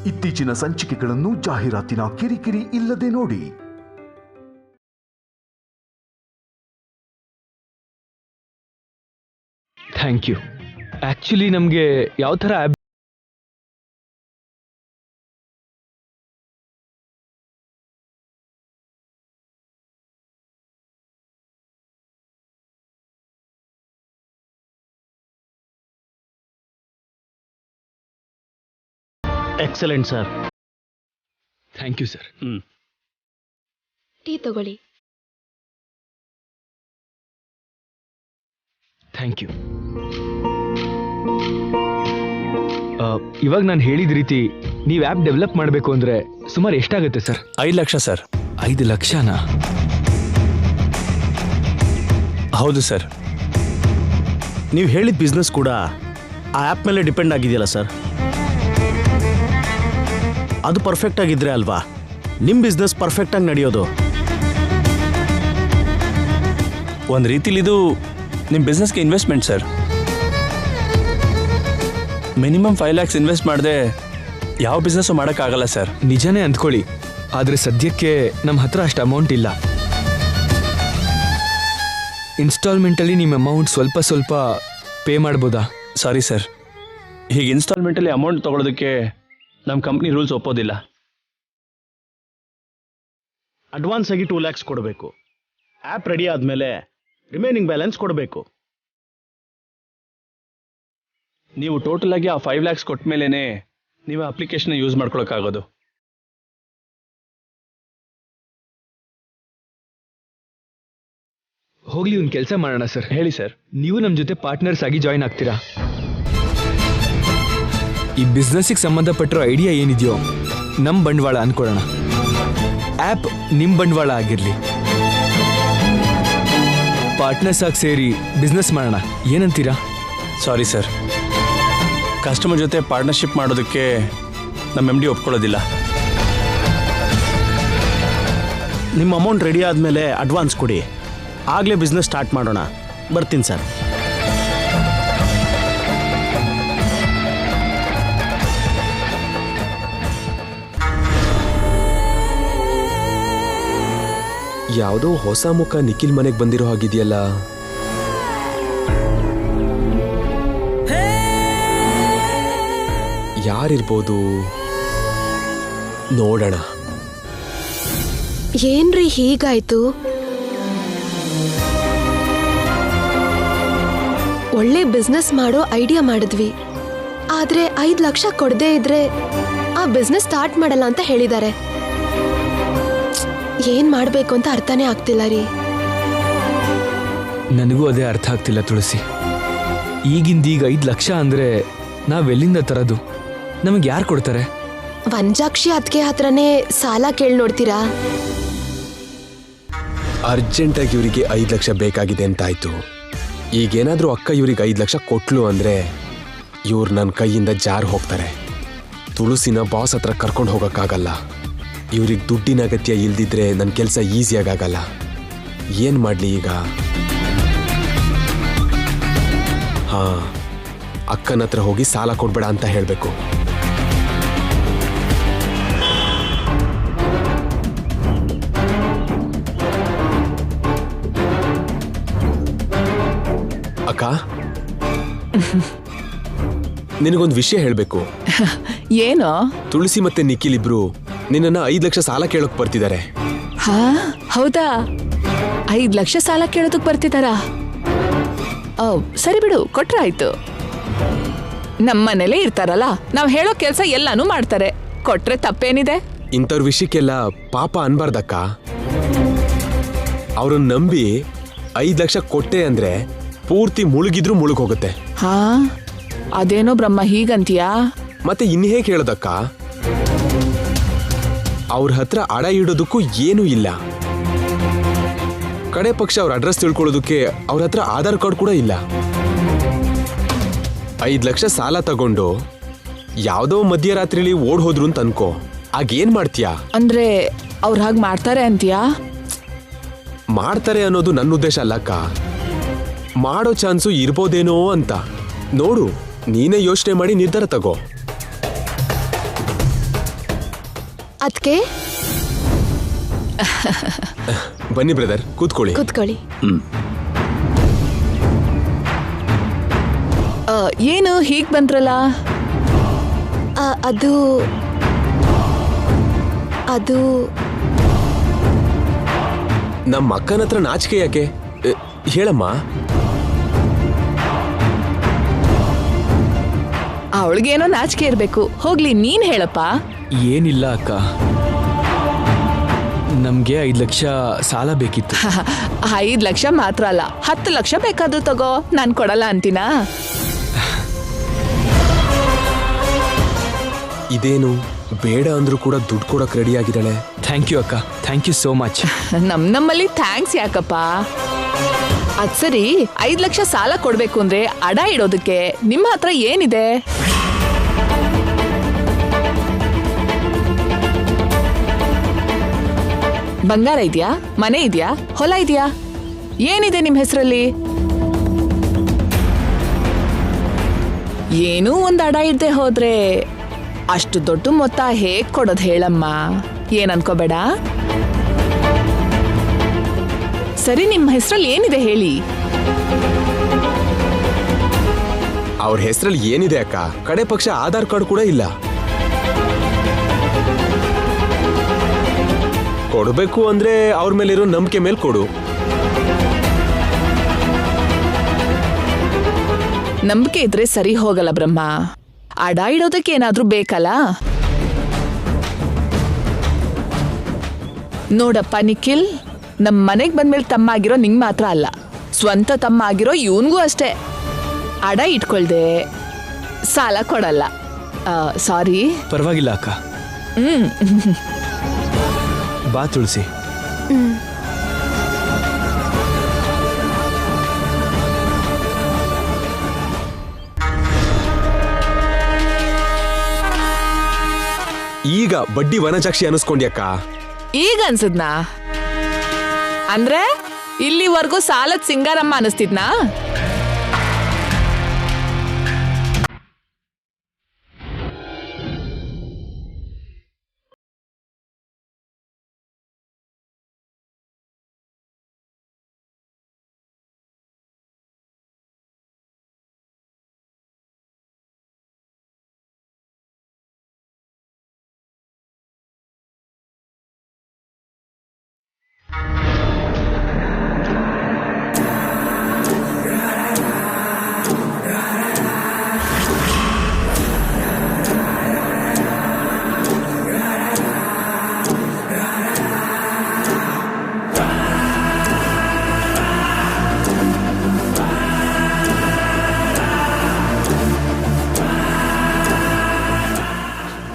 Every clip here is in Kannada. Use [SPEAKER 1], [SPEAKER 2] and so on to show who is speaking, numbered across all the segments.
[SPEAKER 1] ಇತ್ತೀಚಿನ ಸಂಚಿಕೆಗಳನ್ನು ಜಾಹೀರಾತಿನ ಕಿರಿಕಿರಿ ಇಲ್ಲದೆ ನೋಡಿ.
[SPEAKER 2] Thank you. ಆಕ್ಚುಲಿ ನಮಗೆ ಯಾವ ಥರ app
[SPEAKER 3] excellent sir.
[SPEAKER 2] Thank you sir.
[SPEAKER 4] Tea ತಗೊಳ್ಳಿ.
[SPEAKER 2] Thank you. ಇವಾಗ ನಾನು ಹೇಳಿದ ರೀತಿ ನೀವು ಆ್ಯಪ್ ಡೆವಲಪ್ ಮಾಡಬೇಕು ಅಂದರೆ ಸುಮಾರು ಎಷ್ಟಾಗುತ್ತೆ ಸರ್?
[SPEAKER 3] 5 ಲಕ್ಷ ಸರ್.
[SPEAKER 2] 5 ಲಕ್ಷನಾ?
[SPEAKER 3] ಹೌದು ಸರ್. ನೀವು ಹೇಳಿದ ಬಿಸ್ನೆಸ್ ಕೂಡ ಆ ಆ್ಯಪ್ ಮೇಲೆ ಡಿಪೆಂಡ್ ಆಗಿದೆಯಲ್ಲ ಸರ್. ಅದು ಪರ್ಫೆಕ್ಟ್ ಆಗಿದ್ರೆ ಅಲ್ವಾ ನಿಮ್ಮ ಬಿಸ್ನೆಸ್ ಪರ್ಫೆಕ್ಟಾಗಿ ನಡೆಯೋದು.
[SPEAKER 5] ಒಂದು ರೀತಿಲಿ ಇದು ನಿಮ್ಮ ಬಿಸ್ನೆಸ್ಗೆ investment sir. Minimum 5 lakhs invest ಮಾಡದೆ ಯಾವ ಬಿಸ್ನೆಸ್ಸು ಮಾಡೋಕ್ಕಾಗಲ್ಲ ಸರ್.
[SPEAKER 2] ನಿಜನೇ ಅಂದ್ಕೊಳ್ಳಿ, ಆದರೆ ಸದ್ಯಕ್ಕೆ ನಮ್ಮ ಹತ್ರ ಅಷ್ಟು ಅಮೌಂಟ್ ಇಲ್ಲ. ಇನ್ಸ್ಟಾಲ್ಮೆಂಟಲ್ಲಿ ನಿಮ್ಮ ಅಮೌಂಟ್ ಸ್ವಲ್ಪ ಪೇ ಮಾಡ್ಬೋದಾ?
[SPEAKER 5] ಸಾರಿ ಸರ್, ಹೀಗೆ ಇನ್ಸ್ಟಾಲ್ಮೆಂಟಲ್ಲಿ ಅಮೌಂಟ್ ತೊಗೊಳೋದಕ್ಕೆ ನಮ್ಮ ಕಂಪ್ನಿ ರೂಲ್ಸ್ ಒಪ್ಪೋದಿಲ್ಲ.
[SPEAKER 3] ಅಡ್ವಾನ್ಸ್ ಆಗಿ 2 lakhs ಕೊಡಬೇಕು. ಆ್ಯಪ್ ರೆಡಿ ಆದಮೇಲೆ ರಿಮೈನಿಂಗ್ ಬ್ಯಾಲೆನ್ಸ್ ಕೊಡಬೇಕು.
[SPEAKER 5] ನೀವು ಟೋಟಲ್ ಆಗಿ ಆ 5 lakhs ಕೊಟ್ಟ ಮೇಲೇ ನೀವು ಅಪ್ಲಿಕೇಶನ್ ಯೂಸ್ ಮಾಡ್ಕೊಳಕ್ಕಾಗೋದು.
[SPEAKER 2] ಹೋಗ್ಲಿ, ಒಂದು ಕೆಲಸ ಮಾಡೋಣ ಸರ್.
[SPEAKER 5] ಹೇಳಿ ಸರ್.
[SPEAKER 2] ನೀವು ನಮ್ಮ ಜೊತೆ ಪಾರ್ಟ್ನರ್ಸ್ ಆಗಿ ಜಾಯಿನ್ ಆಗ್ತೀರಾ? ಈ ಬಿಸ್ನೆಸ್ಸಿಗೆ ಸಂಬಂಧಪಟ್ಟಿರೋ ಐಡಿಯಾ ಏನಿದೆಯೋ ನಮ್ಮ ಬಂಡವಾಳ ಅನ್ಕೊಳ್ಳೋಣ. ಆ್ಯಪ್ ನಿಮ್ಮ ಬಂಡವಾಳ ಆಗಿರಲಿ. ಪಾರ್ಟ್ನರ್ಸ್ ಆಗಿ ಸೇರಿ ಬಿಸ್ನೆಸ್ ಮಾಡೋಣ, ಏನಂತೀರಾ?
[SPEAKER 5] ಸಾರಿ ಸರ್, ಕಸ್ಟಮರ್ ಜೊತೆ ಪಾರ್ಟ್ನರ್ಶಿಪ್ ಮಾಡೋದಕ್ಕೆ ನಮ್ಮ MD ಒಪ್ಕೊಳ್ಳೋದಿಲ್ಲ.
[SPEAKER 3] ನಿಮ್ಮ ಅಮೌಂಟ್ ರೆಡಿ ಆದಮೇಲೆ ಅಡ್ವಾನ್ಸ್ ಕೊಡಿ, ಆಗಲೇ ಬಿಸ್ನೆಸ್ ಸ್ಟಾರ್ಟ್ ಮಾಡೋಣ. ಬರ್ತೀನಿ ಸರ್.
[SPEAKER 6] ಯಾವುದೋ ಹೊಸ ಮುಖ ನಿಖಿಲ್ ಮನೆಗೆ ಬಂದಿರೋ ಹಾಗಿದೆಯಲ್ಲ. ಯಾರಿರ್ಬೋದು ನೋಡೋಣ.
[SPEAKER 4] ಏನ್ರಿ ಹೀಗಾಯ್ತು? ಒಳ್ಳೆ ಬಿಸ್ನೆಸ್ ಮಾಡೋ ಐಡಿಯಾ ಮಾಡಿದ್ವಿ, ಆದ್ರೆ 5 ಲಕ್ಷ ಕೊಡದೇ ಇದ್ರೆ ಆ ಬಿಸ್ನೆಸ್ ಸ್ಟಾರ್ಟ್ ಮಾಡಲ್ಲ ಅಂತ ಹೇಳಿದ್ದಾರೆ. ಏನ್ ಮಾಡ್ಬೇಕು ಅಂತ ಅರ್ಥನೇ ಆಗ್ತಿಲ್ಲ ರೀ.
[SPEAKER 2] ನನಗೂ ಅದೇ ಅರ್ಥ ಆಗ್ತಿಲ್ಲ ತುಳಸಿ. ಈಗಿಂದೀಗ 5 ಲಕ್ಷ ಅಂದ್ರೆ ನಾವೆಲ್ಲಿಂದ ತರೋದು? ನಮಗೆ ಯಾರು ಕೊಡ್ತಾರೆ?
[SPEAKER 4] ವಂಜಾಕ್ಷಿ ಅದಕ್ಕೆ ಹತ್ರನೇ ಸಾಲ ಕೇಳಿ ನೋಡ್ತೀರಾ?
[SPEAKER 6] ಅರ್ಜೆಂಟಾಗಿ ಇವರಿಗೆ 5 ಲಕ್ಷ ಬೇಕಾಗಿದೆ ಅಂತಾಯ್ತು. ಈಗೇನಾದ್ರೂ ಅಕ್ಕ ಇವ್ರಿಗೆ 5 ಲಕ್ಷ ಕೊಟ್ಲು ಅಂದ್ರೆ ಇವ್ರು ನನ್ನ ಕೈಯಿಂದ ಜಾರು ಹೋಗ್ತಾರೆ. ತುಳಸಿನ ಬಾಸ್ ಹತ್ರ ಕರ್ಕೊಂಡು ಹೋಗೋಕ್ಕಾಗಲ್ಲ. ಇವ್ರಿಗೆ ದುಡ್ಡಿನ ಅಗತ್ಯ ಇಲ್ದಿದ್ರೆ ನನ್ನ ಕೆಲಸ ಈಸಿಯಾಗಲ್ಲ. ಏನು ಮಾಡಲಿ ಈಗ? ಹಾಂ, ಅಕ್ಕನ ಹತ್ರ ಹೋಗಿ ಸಾಲ ಕೊಡ್ಬೇಡ ಅಂತ ಹೇಳಬೇಕು. ಅಕ್ಕ, ನಿನಗೊಂದು ವಿಷಯ ಹೇಳಬೇಕು.
[SPEAKER 7] ಏನೋ?
[SPEAKER 6] ತುಳಸಿ ಮತ್ತೆ ನಿಖಿಲ್ ಇಬ್ರು ನಿನ್ನನ್ನ 5 ಲಕ್ಷ ಸಾಲ ಕೇಳೋಕ್ ಬರ್ತಿದ್ದಾರೆ.
[SPEAKER 7] ಹಾ, ಹೌದಾ? 5 ಲಕ್ಷ ಸಾಲ ಕೇಳೋದಕ್ ಬರ್ತಿದಾರಾ? ಓ, ಸರಿ ಬಿಡು, ಕೊಟ್ರ ಆಯ್ತು. ನಮ್ಮನೇಲೇ ಇರ್ತಾರಲ್ಲ, ನಾವ್ ಹೇಳೋ ಕೆಲ್ಸ ಎಲ್ಲಾನು ಮಾಡ್ತಾರೆ. ಕೊಟ್ರೆ ತಪ್ಪೇನಿದೆ?
[SPEAKER 6] ಇಂಥವ್ರ ವಿಷಯಕ್ಕೆಲ್ಲ ಪಾಪ ಅನ್ಬಾರ್ದಕ್ಕ. ಅವ್ರನ್ನ ನಂಬಿ 5 ಲಕ್ಷ ಕೊಟ್ಟೆ ಅಂದ್ರೆ ಪೂರ್ತಿ ಮುಳುಗಿದ್ರು ಮುಳುಗ್ ಹೋಗುತ್ತೆ.
[SPEAKER 7] ಹಾ, ಅದೇನೋ ಬ್ರಹ್ಮ ಹೀಗಂತೀಯಾ?
[SPEAKER 6] ಮತ್ತೆ ಇನ್ನು ಹೇಗೆ ಹೇಳೋದಕ್ಕ? ಅವ್ರ ಹತ್ರ ಅಡ ಇಡೋದಕ್ಕೂ ಏನೂ ಇಲ್ಲ. ಕಡೆ ಪಕ್ಷ ಅವ್ರ ಅಡ್ರೆಸ್ ತಿಳ್ಕೊಳ್ಳೋದಕ್ಕೆ ಅವ್ರ ಹತ್ರ ಆಧಾರ್ ಕಾರ್ಡ್ ಕೂಡ ಇಲ್ಲ. 5 ಲಕ್ಷ ಸಾಲ ತಗೊಂಡು ಯಾವುದೋ ಮಧ್ಯರಾತ್ರಿಲಿ ಓಡ್ ಹೋದ್ರು ಅಂತ ಅನ್ಕೋ, ಆಗೇನ್ ಮಾಡ್ತೀಯಾ?
[SPEAKER 7] ಅಂದ್ರೆ ಅವ್ರು ಹಾಗೆ ಮಾಡ್ತಾರೆ ಅಂತೀಯಾ?
[SPEAKER 6] ಮಾಡ್ತಾರೆ ಅನ್ನೋದು ನನ್ನ ಉದ್ದೇಶ ಅಲ್ಲಕ್ಕ. ಮಾಡೋ ಚಾನ್ಸು ಇರ್ಬೋದೇನೋ ಅಂತ ನೋಡು. ನೀನೇ ಯೋಚನೆ ಮಾಡಿ ನಿರ್ಧಾರ ತಗೋ.
[SPEAKER 4] ಅದಕ್ಕೆ
[SPEAKER 6] ಬನ್ನಿ ಬ್ರದರ್, ಕೂತ್ಕೊಳ್ಳಿ.
[SPEAKER 4] ಕೂತ್ಕೊಳ್ಳಿ.
[SPEAKER 7] ಏನು ಹೀಗ್ ಬಂದ್ರಲ್ಲ?
[SPEAKER 4] ಅದು ಅದು
[SPEAKER 6] ನಮ್ಮ ಅಕ್ಕನ ಹತ್ರ ನಾಚಿಕೆ ಯಾಕೆ? ಹೇಳಮ್ಮ.
[SPEAKER 7] ಅವಳಿಗೇನೋ ನಾಚಿಕೆ ಇರ್ಬೇಕು. ಹೋಗ್ಲಿ, ನೀನ್ ಹೇಳಪ್ಪ.
[SPEAKER 2] ಏನಿಲ್ಲ ಅಕ್ಕ, ನಮ್ಗೆ 5 ಲಕ್ಷ ಸಾಲ ಬೇಕಿತ್ತು.
[SPEAKER 7] 5 ಲಕ್ಷ ಮಾತ್ರ ಅಲ್ಲ, 10 ಲಕ್ಷ ಬೇಕಾದ್ರೂ ತಗೋ, ನಾನ್ ಕೊಡಲ್ಲ ಅಂತೀನಾ?
[SPEAKER 6] ಇದೇನು ಬೇಡ ಅಂದ್ರೂ ಕೂಡ ದುಡ್ಡು ಕೊಡಕ್ ರೆಡಿ ಆಗಿದ್ದಾಳೆ.
[SPEAKER 2] ಥ್ಯಾಂಕ್ ಯು ಅಕ್ಕ, ಥ್ಯಾಂಕ್ ಯು ಸೋ ಮಚ್.
[SPEAKER 7] ನಮ್ಮಲ್ಲಿ ಥ್ಯಾಂಕ್ಸ್ ಯಾಕಪ್ಪ? ಅದ್ ಸರಿ, 5 ಲಕ್ಷ ಸಾಲ ಕೊಡ್ಬೇಕು ಅಂದ್ರೆ ಅಡ ಇಡೋದಕ್ಕೆ ನಿಮ್ಮ ಹತ್ರ ಏನಿದೆ? ಬಂಗಾರ ಇದೆಯಾ? ಮನೆ ಇದೆಯಾ? ಹೊಲ ಇದೆಯಾ? ಏನಿದೆ ನಿಮ್ ಹೆಸರಲ್ಲಿ? ಏನೂ ಒಂದ್ ಅಡ ಇದ್ದೆ ಹೋದ್ರೆ ಅಷ್ಟು ದೊಡ್ಡ ಮೊತ್ತ ಹೇಗ್ ಕೊಡೋದು ಹೇಳಮ್ಮ? ಏನ್ ಅನ್ಕೋಬೇಡ. ಸರಿ, ನಿಮ್ಮ ಹೆಸರಲ್ಲಿ ಏನಿದೆ ಹೇಳಿ?
[SPEAKER 6] ಅವ್ರ ಹೆಸರಲ್ಲಿ ಏನಿದೆ ಅಕ್ಕ? ಕಡೆ ಪಕ್ಷ ಆಧಾರ್ ಕಾರ್ಡ್ ಕೂಡ ಇಲ್ಲ. ಕೊಡ್ಬೇಕು ಅಂದ್ರೆ ಅವ್ರ ಮೇಲಿರೋ ನಂಬಿಕೆ ಮೇಲೆ ಕೊಡು.
[SPEAKER 7] ನಂಬಿಕೆ ಇದ್ರೆ ಸರಿ ಹೋಗಲ್ಲ ಬ್ರಹ್ಮ. ಅಡ ಇಡೋದಕ್ಕೆ ಏನಾದ್ರೂ ಬೇಕಲ್ಲ? ನೋಡಪ್ಪ ನಿಖಿಲ್, ನಮ್ ಮನೆಗ್ ಬಂದ್ಮೇಲೆ ತಮ್ಮ ಆಗಿರೋ ನಿಂಗ್ ಮಾತ್ರ ಅಲ್ಲ, ಸ್ವಂತ ತಮ್ಮ ಆಗಿರೋ ಇವನ್ಗೂ ಅಷ್ಟೇ. ಅಡ ಇಟ್ಕೊಳ್ದೆ ಸಾಲ ಕೊಡಲ್ಲ. ಸಾರಿ.
[SPEAKER 2] ಪರವಾಗಿಲ್ಲ ಅಕ್ಕ. ಬಾ ತುಳಸಿ.
[SPEAKER 6] ಈಗ ಬಡ್ಡಿ ವನಚಾಕ್ಷಿ ಅನಿಸ್ಕೊಂಡ್ಯಕ್ಕ?
[SPEAKER 7] ಈಗ ಅನ್ಸದ್ನಾ? ಅಂದ್ರೆ ಇಲ್ಲಿವರೆಗೂ ಸಾಲದ್ ಸಿಂಗಾರಮ್ಮ ಅನಿಸ್ತಿದ್ನಾ?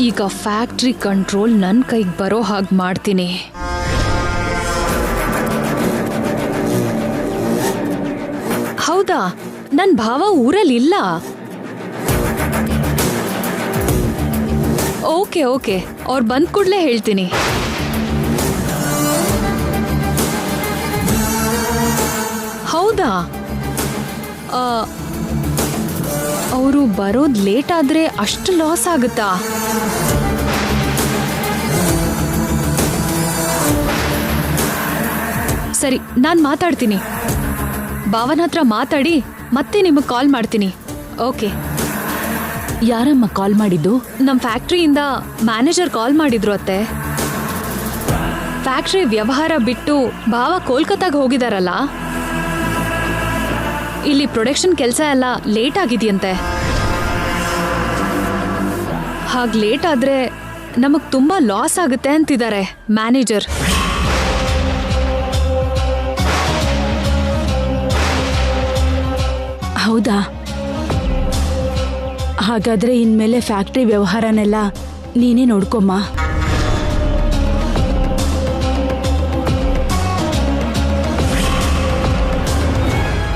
[SPEAKER 8] ಈಗ ಫ್ಯಾಕ್ಟ್ರಿ ಕಂಟ್ರೋಲ್ ನನ್ನ ಕೈಗೆ ಬರೋ ಹಾಗೆ ಮಾಡ್ತೀನಿ. ಹೌದಾ? ನನ್ನ ಭಾವ ಊರಲ್ಲಿಲ್ಲ. ಓಕೆ ಓಕೆ, ಅವ್ರು ಬಂದ ಕೂಡಲೇ ಹೇಳ್ತೀನಿ. ಹೌದಾ? ಅವರು ಬರೋದು ಲೇಟ್ ಆದ್ರೆ ಅಷ್ಟು ಲಾಸ್ ಆಗುತ್ತಾ? ಸರಿ, ನಾನು ಮಾತಾಡ್ತೀನಿ. ಭಾವನ ಹತ್ರ ಮಾತಾಡಿ ಮತ್ತೆ ನಿಮಗೆ ಕಾಲ್ ಮಾಡ್ತೀನಿ. ಓಕೆ. ಯಾರಮ್ಮ ಕಾಲ್ ಮಾಡಿದ್ದು? ನಮ್ಮ ಫ್ಯಾಕ್ಟ್ರಿಯಿಂದ ಮ್ಯಾನೇಜರ್ ಕಾಲ್ ಮಾಡಿದ್ರು ಅತ್ತೆ. ಫ್ಯಾಕ್ಟ್ರಿ ವ್ಯವಹಾರ ಬಿಟ್ಟು ಭಾವ ಕೋಲ್ಕತ್ತಾಗ ಹೋಗಿದಾರಲ್ಲ, ಇಲ್ಲಿ ಪ್ರೊಡಕ್ಷನ್ ಕೆಲಸ ಎಲ್ಲ ಲೇಟ್ ಆಗಿದೆಯಂತೆ. ಹಾಗೆ ಲೇಟ್ ಆದ್ರೆ ನಮಗ್ ತುಂಬಾ ಲಾಸ್ ಆಗುತ್ತೆ ಅಂತಿದ್ದಾರೆ ಮ್ಯಾನೇಜರ್.
[SPEAKER 9] ಹೌದಾ? ಹಾಗಾದ್ರೆ ಇನ್ಮೇಲೆ ಫ್ಯಾಕ್ಟ್ರಿ ವ್ಯವಹಾರನೆಲ್ಲ ನೀನೇ ನೋಡ್ಕೊಮ್ಮ.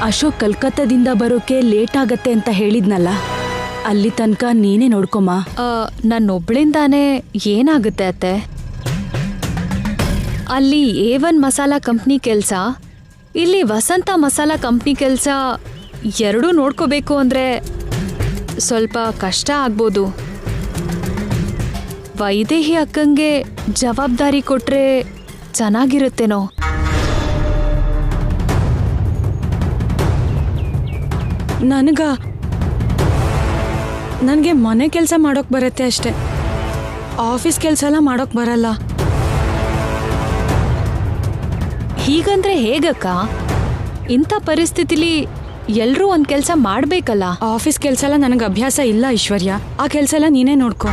[SPEAKER 9] ಅಶೋಕ್ ಕಲ್ಕತ್ತಾದಿಂದ ಬರೋಕೆ ಲೇಟ್ ಆಗತ್ತೆ ಅಂತ ಹೇಳಿದ್ನಲ್ಲ, ಅಲ್ಲಿ ತನಕ ನೀನೇ ನೋಡ್ಕೊಮ್ಮ.
[SPEAKER 8] ನನ್ನೊಬ್ಳಿಂದಾನೇ ಏನಾಗುತ್ತೆ ಅತ್ತೆ? ಅಲ್ಲಿ A1 ಮಸಾಲಾ ಕಂಪ್ನಿ ಕೆಲಸ, ಇಲ್ಲಿ ವಸಂತ ಮಸಾಲಾ ಕಂಪ್ನಿ ಕೆಲಸ ಎರಡೂ ನೋಡ್ಕೋಬೇಕು ಅಂದ್ರೆ ಸ್ವಲ್ಪ ಕಷ್ಟ ಆಗ್ಬೋದು. ವೈದೇಹಿ ಅಕ್ಕಂಗೆ ಜವಾಬ್ದಾರಿ ಕೊಟ್ರೆ ಚೆನ್ನಾಗಿರುತ್ತೇನೋ.
[SPEAKER 9] ನನಗೆ ಮನೆ ಕೆಲಸ ಮಾಡೋಕೆ ಬರುತ್ತೆ ಅಷ್ಟೆ, ಆಫೀಸ್ ಕೆಲಸ ಎಲ್ಲ ಮಾಡೋಕೆ ಬರಲ್ಲ.
[SPEAKER 8] ಹೀಗಂದ್ರೆ ಹೇಗಕ್ಕ? ಇಂಥ ಪರಿಸ್ಥಿತಿಲಿ ಎಲ್ರೂ ಒಂದ್ ಕೆಲಸ ಮಾಡ್ಬೇಕಲ್ಲ.
[SPEAKER 9] ಆಫೀಸ್ ಕೆಲಸ ಎಲ್ಲ ನನಗೆ ಅಭ್ಯಾಸ ಇಲ್ಲ ಐಶ್ವರ್ಯ, ಆ ಕೆಲಸ ಎಲ್ಲ ನೀನೇ ನೋಡ್ಕೊ.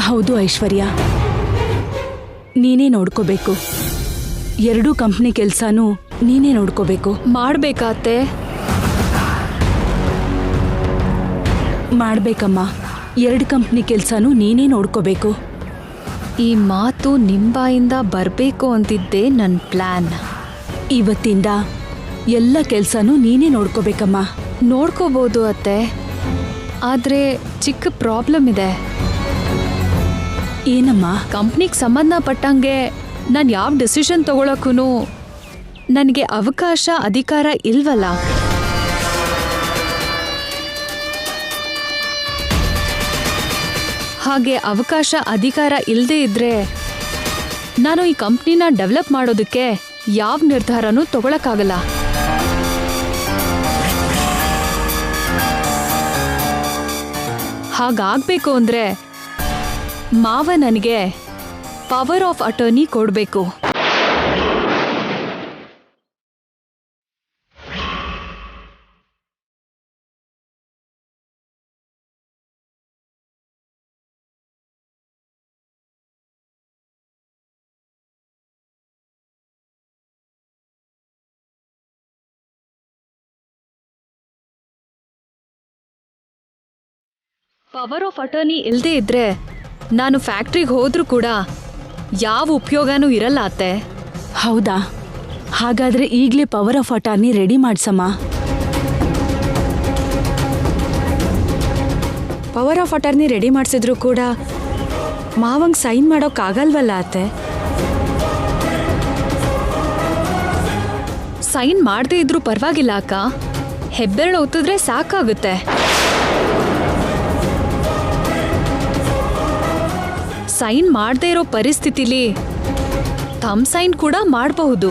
[SPEAKER 9] ಹೌದು ಐಶ್ವರ್ಯ, ನೀನೇ ನೋಡ್ಕೋಬೇಕು. ಎರಡೂ ಕಂಪ್ನಿ ಕೆಲಸನೂ ನೀನೇ ನೋಡ್ಕೋಬೇಕು.
[SPEAKER 8] ಮಾಡ್ಬೇಕಾತ್ತೆ?
[SPEAKER 9] ಮಾಡ್ಬೇಕಮ್ಮ, 2 ಕಂಪ್ನಿ ಕೆಲಸನೂ ನೀನೇ ನೋಡ್ಕೋಬೇಕು.
[SPEAKER 8] ಈ ಮಾತು ನಿಂಬಾಯಿಂದ ಬರಬೇಕು ಅಂತಿದ್ದೆ ನನ್ನ ಪ್ಲಾನ್.
[SPEAKER 9] ಇವತ್ತಿಂದ ಎಲ್ಲ ಕೆಲಸನೂ ನೀನೇ ನೋಡ್ಕೋಬೇಕಮ್ಮ.
[SPEAKER 8] ನೋಡ್ಕೋಬೋದು ಅತ್ತೆ, ಆದರೆ ಚಿಕ್ಕ ಪ್ರಾಬ್ಲಮ್ ಇದೆ.
[SPEAKER 9] ಏನಮ್ಮ?
[SPEAKER 8] ಕಂಪ್ನಿಗೆ ಸಂಬಂಧಪಟ್ಟಂಗೆ ನಾನು ಯಾವ ಡಿಸಿಷನ್ ತಗೊಳಕ್ಕೂ ನನಗೆ ಅವಕಾಶ ಅಧಿಕಾರ ಇಲ್ವಲ್ಲ. ಹಾಗೆ ಅವಕಾಶ ಅಧಿಕಾರ ಇಲ್ಲದೆ ಇದ್ರೆ ನಾನು ಈ ಕಂಪ್ನಿನ ಡೆವಲಪ್ ಮಾಡೋದಕ್ಕೆ ಯಾವ ನಿರ್ಧಾರನೂ ತಗೊಳಕ್ಕಾಗಲ್ಲ. ಹಾಗಾಗಬೇಕು ಅಂದರೆ ಮಾವ ನನಗೆ ಪವರ್ ಆಫ್ ಅಟರ್ನಿ ಕೊಡಬೇಕು. ಪವರ್ ಆಫ್ ಅಟರ್ನಿ ಇಲ್ಲದೆ ಇದ್ರೆ ನಾನು ಫ್ಯಾಕ್ಟ್ರಿಗೆ ಹೋದ್ರೂ ಕೂಡ ಯಾವ ಉಪಯೋಗನೂ ಇರಲ್ಲ ಅತ್ತೆ.
[SPEAKER 9] ಹೌದಾ? ಹಾಗಾದ್ರೆ ಈಗಲೇ ಪವರ್ ಆಫ್ ಅಟಾರ್ನಿ ರೆಡಿ ಮಾಡ್ಸಮ್ಮ. ಪವರ್ ಆಫ್ ಅಟಾರ್ನಿ ರೆಡಿ ಮಾಡಿಸಿದ್ರು ಕೂಡ ಮಾವಂಗೆ ಸೈನ್ ಮಾಡೋಕ್ಕಾಗಲ್ವಲ್ಲ ಅತ್ತೆ?
[SPEAKER 8] ಸೈನ್ ಮಾಡದೇ ಇದ್ರೂ ಪರವಾಗಿಲ್ಲ ಅಕ್ಕ, ಹೆಬ್ಬೆರಳು ಒತ್ತಿದ್ರೆ ಸಾಕಾಗುತ್ತೆ. ಸೈನ್ ಮಾಡದೇ ಇರೋ ಪರಿಸ್ಥಿತಿಲಿ ತಮ್ಮ ಸೈನ್ ಕೂಡ ಮಾಡಬಹುದು.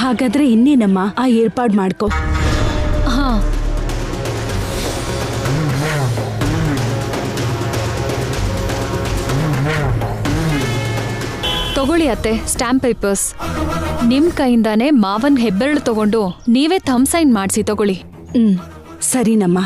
[SPEAKER 9] ಹಾಗಾದ್ರೆ ಇನ್ನೇನಮ್ಮ, ಆ ಏರ್ಪಾಡು ಮಾಡ್ಕೊ.
[SPEAKER 8] ಹಾ, ತಗೊಳ್ಳಿ ಅತ್ತೆ ಸ್ಟ್ಯಾಂಪ್ ಪೇಪರ್ಸ್. ನಿಮ್ ಕೈಯಿಂದಾನೇ ಮಾವನ್ ಹೆಬ್ಬೆರಳು ತಗೊಂಡು ನೀವೇ ಥಮ್ ಸೈನ್ ಮಾಡಿಸಿ ತಗೊಳ್ಳಿ.
[SPEAKER 9] ಸರಿನಮ್ಮ.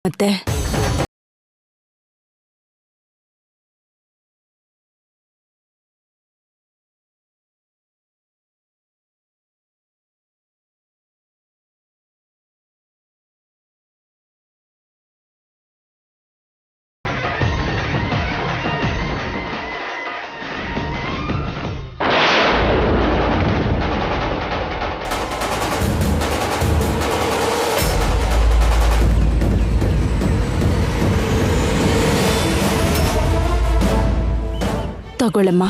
[SPEAKER 9] ಮತ್ತೆ ತಗೊಳ್ಳಮ್ಮ.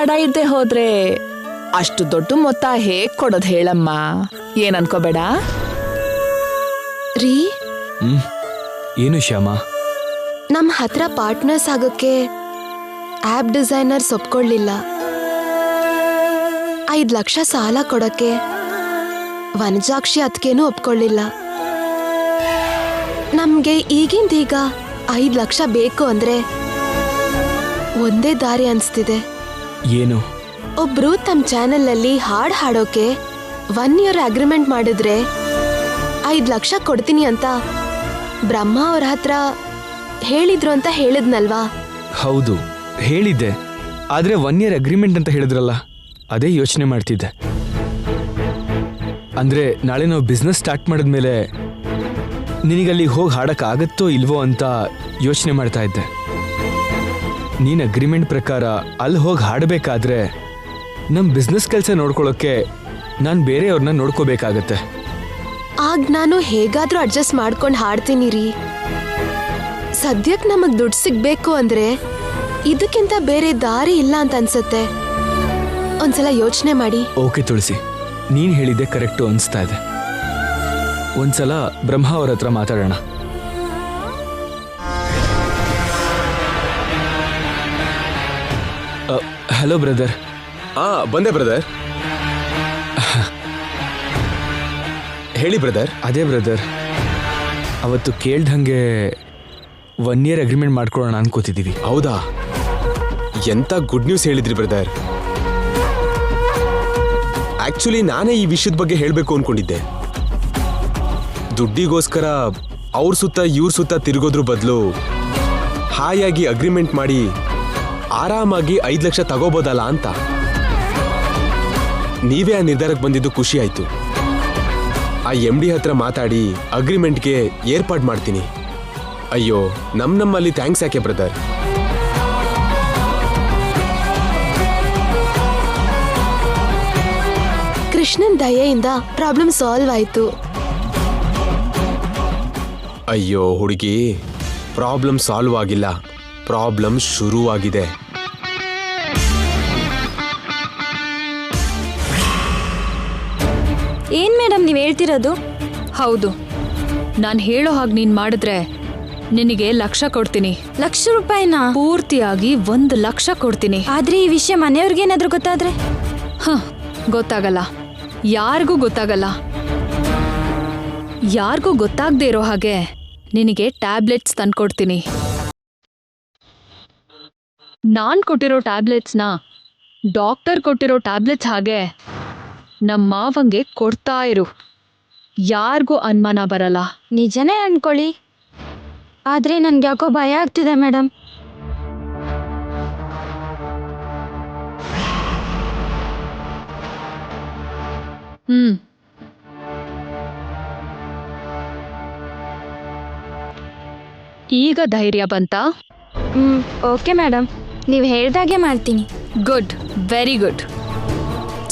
[SPEAKER 7] ಅಡ ಇದ್ದೆ ಹೋದ್ರೆ ಅಷ್ಟು ದೊಡ್ಡ ಮೊತ್ತ ಹೇಗ್ ಕೊಡೋದು ಹೇಳಮ್ಮ? ಏನ್ ಅನ್ಕೋಬೇಡ.
[SPEAKER 4] ರೀ,
[SPEAKER 2] ಏನು ಶ್ಯಾಮ?
[SPEAKER 4] ನಮ್ ಹತ್ರ ಪಾರ್ಟ್ನರ್ಸ್ ಆಗೋಕ್ಕೆ ಆಪ್ ಡಿಸೈನರ್ಸ್ ಒಪ್ಕೊಳ್ಳಿಲ್ಲ. 5 ಲಕ್ಷ ಸಾಲ ಕೊಡಕ್ಕೆ ವನಜಾಕ್ಷಿ ಅದ್ಕೇನೂ ಒಪ್ಕೊಳ್ಳಿಲ್ಲ. ನಮ್ಗೆ ಈಗಿಂದೀಗ 5 ಲಕ್ಷ ಬೇಕು ಅಂದ್ರೆ ಒಂದೇ ದಾರಿ ಅನ್ಸ್ತಿದೆ.
[SPEAKER 2] ಏನು?
[SPEAKER 4] ಒಬ್ರು ತಮ್ಮ ಚಾನೆಲ್ ಅಲ್ಲಿ ಹಾಡ್ ಹಾಡೋಕೆ 1 year ಅಗ್ರಿಮೆಂಟ್ ಮಾಡಿದ್ರೆ 5 ಲಕ್ಷ ಕೊಡ್ತೀನಿ ಅಂತ ಬ್ರಹ್ಮ ಅವ್ರ ಹತ್ರ ಹೇಳಿದ್ರು ಅಂತ ಹೇಳಿದ್ನಲ್ವಾ?
[SPEAKER 2] ಹೌದು, ಹೇಳಿದ್ದೆ. ಆದ್ರೆ 1 year ಅಗ್ರಿಮೆಂಟ್ ಅಂತ ಹೇಳಿದ್ರಲ್ಲ, ಅದೇ ಯೋಚನೆ ಮಾಡ್ತಿದ್ದೆ. ಅಂದ್ರೆ ನಾಳೆ ನಾವು ಬಿಸ್ನೆಸ್ ಸ್ಟಾರ್ಟ್ ಮಾಡಿದ್ಮೇಲೆ ನಿನಗಲ್ಲಿ ಹೋಗಿ ಹಾಡಕ್ಕಾಗತ್ತೋ ಇಲ್ವೋ ಅಂತ ಯೋಚನೆ ಮಾಡ್ತಾ ಇದ್ದೆ. ನೀನು ಅಗ್ರಿಮೆಂಟ್ ಪ್ರಕಾರ ಅಲ್ಲಿ ಹೋಗಿ ಹಾಡಬೇಕಾದ್ರೆ ನಮ್ಮ ಬಿಸ್ನೆಸ್ ಕೆಲಸ ನೋಡ್ಕೊಳ್ಳೋಕ್ಕೆ ನಾನು ಬೇರೆಯವ್ರನ್ನ ನೋಡ್ಕೋಬೇಕಾಗತ್ತೆ.
[SPEAKER 4] ಆಗ ನಾನು ಹೇಗಾದ್ರೂ ಅಡ್ಜಸ್ಟ್ ಮಾಡ್ಕೊಂಡು ಹಾಡ್ತೀನಿ ರೀ. ಸದ್ಯಕ್ಕೆ ನಮಗ್ ದುಡ್ಡು ಸಿಗ್ಬೇಕು ಅಂದ್ರೆ ಇದಕ್ಕಿಂತ ಬೇರೆ ದಾರಿ ಇಲ್ಲ ಅಂತ ಅನ್ಸುತ್ತೆ. ಒಂದ್ಸಲ ಯೋಚನೆ ಮಾಡಿ.
[SPEAKER 2] ಓಕೆ ತುಳಸಿ, ನೀನು ಹೇಳಿದ್ದೆ ಕರೆಕ್ಟು ಅನಿಸ್ತಾ ಇದೆ. ಒಂದ್ಸಲ ಬ್ರಹ್ಮ ಅವ್ರ ಹತ್ರ ಮಾತಾಡೋಣ. Hello brother.
[SPEAKER 6] ಬಂದೆ ಬ್ರದರ್. ಹೇಳಿ ಬ್ರದರ್.
[SPEAKER 2] ಅದೇ ಬ್ರದರ್, ಅವತ್ತು ಕೇಳ್ದಂಗೆ 1 year ಅಗ್ರಿಮೆಂಟ್ ಮಾಡ್ಕೊಳ್ಳೋಣ ಅನ್ಕೋತಿದ್ದೀವಿ.
[SPEAKER 6] ಹೌದಾ? ಎಂತ ಗುಡ್ ನ್ಯೂಸ್ ಹೇಳಿದ್ರಿ ಬ್ರದರ್. ಆಕ್ಚುಲಿ ನಾನೇ ಈ ವಿಷಯದ ಬಗ್ಗೆ ಹೇಳಬೇಕು ಅನ್ಕೊಂಡಿದ್ದೆ. ದುಡ್ಡಿಗೋಸ್ಕರ ಅವ್ರ ಸುತ್ತ ಇವ್ರ ಸುತ್ತ ತಿರುಗೋದ್ರ ಬದಲು ಹಾಯಾಗಿ ಅಗ್ರಿಮೆಂಟ್ ಮಾಡಿ ಆರಾಮಾಗಿ 5 ಲಕ್ಷ ತಗೋಬೋದಲ್ಲ ಅಂತ. ನೀವೇ ಆ ನಿರ್ಧಾರಕ್ಕೆ ಬಂದಿದ್ದು ಖುಷಿ ಆಯ್ತು. ಆ MD ಹತ್ರ ಮಾತಾಡಿ ಅಗ್ರಿಮೆಂಟ್ಗೆ ಏರ್ಪಾಡು ಮಾಡ್ತೀನಿ. ಅಯ್ಯೋ, ನಮ್ಮಲ್ಲಿ ಥ್ಯಾಂಕ್ಸ್ ಯಾಕೆ ಬ್ರದರ್?
[SPEAKER 4] ಕೃಷ್ಣನ್ ದಯೆಯಿಂದ ಪ್ರಾಬ್ಲಮ್ ಸಾಲ್ವ್ ಆಯ್ತು.
[SPEAKER 6] ಅಯ್ಯೋ ಹುಡುಗಿ, ಪ್ರಾಬ್ಲಮ್ ಸಾಲ್ವ್ ಆಗಿಲ್ಲ, ಪ್ರಾಬ್ಲಮ್ ಶುರುವಾಗಿದೆ.
[SPEAKER 8] ಏನ್ ಮೇಡಮ್ ನೀವ್ ಹೇಳ್ತಿರೋದು? ಹೌದು, ನಾನು ಹೇಳೋ ಹಾಗೆ ನೀನ್ ಮಾಡಿದ್ರೆ ನಿನಗೆ 1 ಲಕ್ಷ ಕೊಡ್ತೀನಿ. 1 ಲಕ್ಷ ರೂಪಾಯಿನ? ಪೂರ್ತಿಯಾಗಿ 1 ಲಕ್ಷ ಕೊಡ್ತೀನಿ. ಆದ್ರೆ ಈ ವಿಷಯ ಮನೆಯವ್ರಿಗೇನಾದ್ರೂ ಗೊತ್ತಾದ್ರೆ? ಗೊತ್ತಾಗಲ್ಲ, ಯಾರಿಗೂ ಗೊತ್ತಾಗಲ್ಲ. ಯಾರಿಗೂ ಗೊತ್ತಾಗದೆ ಇರೋ ಹಾಗೆ ನಿನಗೆ ಟ್ಯಾಬ್ಲೆಟ್ಸ್ ತಂದ್ಕೊಡ್ತೀನಿ. ನಾನ್ ಕೊಟ್ಟಿರೋ ಟ್ಯಾಬ್ಲೆಟ್ಸ್ನ ಡಾಕ್ಟರ್ ಕೊಟ್ಟಿರೋ ಟ್ಯಾಬ್ಲೆಟ್ಸ್ ಹಾಗೆ ನಮ್ಮ ಮಾವಂಗೆ ಕೊಡ್ತಾ ಇರು. ಯಾರಿಗೂ ಅನುಮಾನ ಬರಲ್ಲ.
[SPEAKER 10] ನಿಜನೇ ಅನ್ಕೊಳ್ಳಿ, ಆದ್ರೆ ನನ್ಗೆ ಯಾಕೋ ಭಯ ಆಗ್ತಿದೆ ಮೇಡಮ್.
[SPEAKER 8] ಈಗ ಧೈರ್ಯ ಬಂತಾ?
[SPEAKER 10] ಓಕೆ ಮೇಡಮ್, ನೀವು ಹೇಳ್ದಾಗೆ ಮಾಡ್ತೀನಿ.
[SPEAKER 8] Good, very good.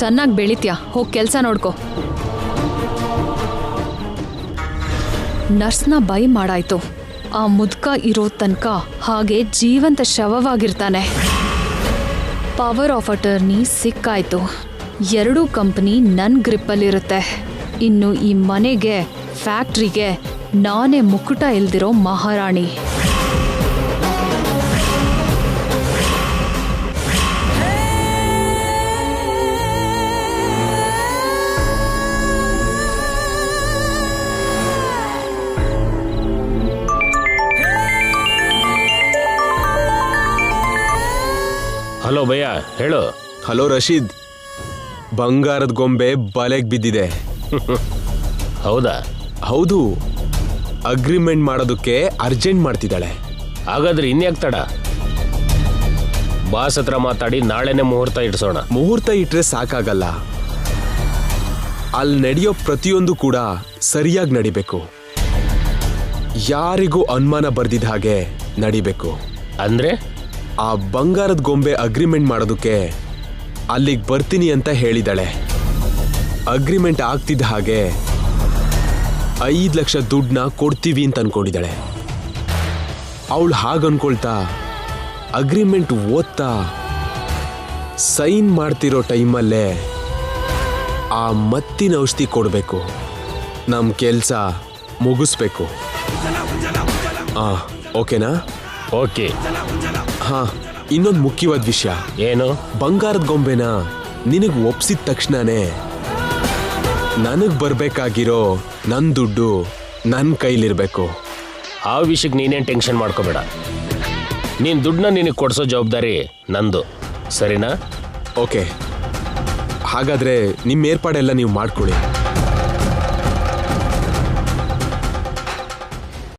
[SPEAKER 8] ಚೆನ್ನಾಗಿ ಬೆಳಿತ್ಯಾ, ಹೋಗಿ ಕೆಲಸ ನೋಡ್ಕೊ. ನರ್ಸ್ನ ಬೈ ಮಾಡಾಯ್ತು. ಆ ಮುದ್ಕ ಇರೋ ತನಕ ಹಾಗೆ ಜೀವಂತ ಶವವಾಗಿರ್ತಾನೆ. ಪವರ್ ಆಫ್ ಅಟರ್ನಿ ಸಿಕ್ಕಾಯ್ತು. 2 ಕಂಪನಿ ನನ್ನ ಗ್ರಿಪ್ಪಲ್ಲಿರುತ್ತೆ. ಇನ್ನು ಈ ಮನೆಗೆ, ಫ್ಯಾಕ್ಟ್ರಿಗೆ ನಾನೇ ಮುಕುಟ ಇಲ್ದಿರೋ ಮಹಾರಾಣಿ.
[SPEAKER 3] ಹಲೋ ಭಯ್ಯ, ಹೇಳು.
[SPEAKER 6] ಹಲೋ ರಶೀದ್, ಬಂಗಾರದ ಗೊಂಬೆ ಬಲೆಗೆ ಬಿದ್ದಿದೆ.
[SPEAKER 3] ಹೌದಾ?
[SPEAKER 6] ಹೌದು, ಅಗ್ರಿಮೆಂಟ್ ಮಾಡೋದಕ್ಕೆ ಅರ್ಜೆಂಟ್ ಮಾಡ್ತಿದ್ದಾಳೆ.
[SPEAKER 3] ಹಾಗಾದ್ರೆ ಇನ್ಯಾಕ್ ತಡ? ಬಾಸ್ ಹತ್ರ ಮಾತಾಡಿ ನಾಳೆನೆ ಮುಹೂರ್ತ ಇಡ್ಸೋಣ.
[SPEAKER 6] ಮುಹೂರ್ತ ಇಟ್ರೆ ಸಾಕಾಗಲ್ಲ, ಅಲ್ಲಿ ನಡೆಯೋ ಪ್ರತಿಯೊಂದು ಕೂಡ ಸರಿಯಾಗಿ ನಡಿಬೇಕು. ಯಾರಿಗೂ ಅನುಮಾನ ಬರ್ದಿದ್ದ ಹಾಗೆ ನಡಿಬೇಕು.
[SPEAKER 3] ಅಂದ್ರೆ
[SPEAKER 6] ಆ ಬಂಗಾರದ ಗೊಂಬೆ ಅಗ್ರಿಮೆಂಟ್ ಮಾಡೋದಕ್ಕೆ ಅಲ್ಲಿಗೆ ಬರ್ತೀನಿ ಅಂತ ಹೇಳಿದಾಳೆ. ಅಗ್ರಿಮೆಂಟ್ ಆಗ್ತಿದ್ದ ಹಾಗೆ 5 ಲಕ್ಷ ದುಡ್ಡನ್ನ ಕೊಡ್ತೀವಿ ಅಂತ ಅನ್ಕೊಂಡಿದ್ದಾಳೆ. ಅವಳು ಹಾಗನ್ಕೊಳ್ತಾ ಅಗ್ರಿಮೆಂಟ್ ಓದ್ತಾ ಸೈನ್ ಮಾಡ್ತಿರೋ ಟೈಮಲ್ಲೇ ಆ ಮತ್ತಿನ ಔಷಧಿ ಕೊಡಬೇಕು. ನಮ್ಮ ಕೆಲಸ ಮುಗಿಸ್ಬೇಕು. ಓಕೆನಾ?
[SPEAKER 11] ಓಕೆ.
[SPEAKER 6] ಹಾ, ಇನ್ನೊಂದು ಮುಖ್ಯವಾದ ವಿಷಯ.
[SPEAKER 11] ಏನು?
[SPEAKER 6] ಬಂಗಾರದ ಗೊಂಬೆನ ನಿನಗೆ ಒಪ್ಸಿದ ತಕ್ಷಣನೇ ನನಗೆ ಬರಬೇಕಾಗಿರೋ ನನ್ನ ದುಡ್ಡು ನನ್ನ ಕೈಲಿರಬೇಕು.
[SPEAKER 11] ಆ ವಿಷಯಕ್ಕೆ ನೀನೇನು ಟೆನ್ಷನ್ ಮಾಡ್ಕೋಬೇಡ. ನೀನು ದುಡ್ಡನ್ನ ನಿನಗೆ ಕೊಡಿಸೋ ಜವಾಬ್ದಾರಿ ನಂದು, ಸರಿನಾ?
[SPEAKER 6] ಓಕೆ, ಹಾಗಾದರೆ ನಿಮ್ಮ ಏರ್ಪಾಡೆಲ್ಲ ನೀವು ಮಾಡ್ಕೊಳ್ಳಿ.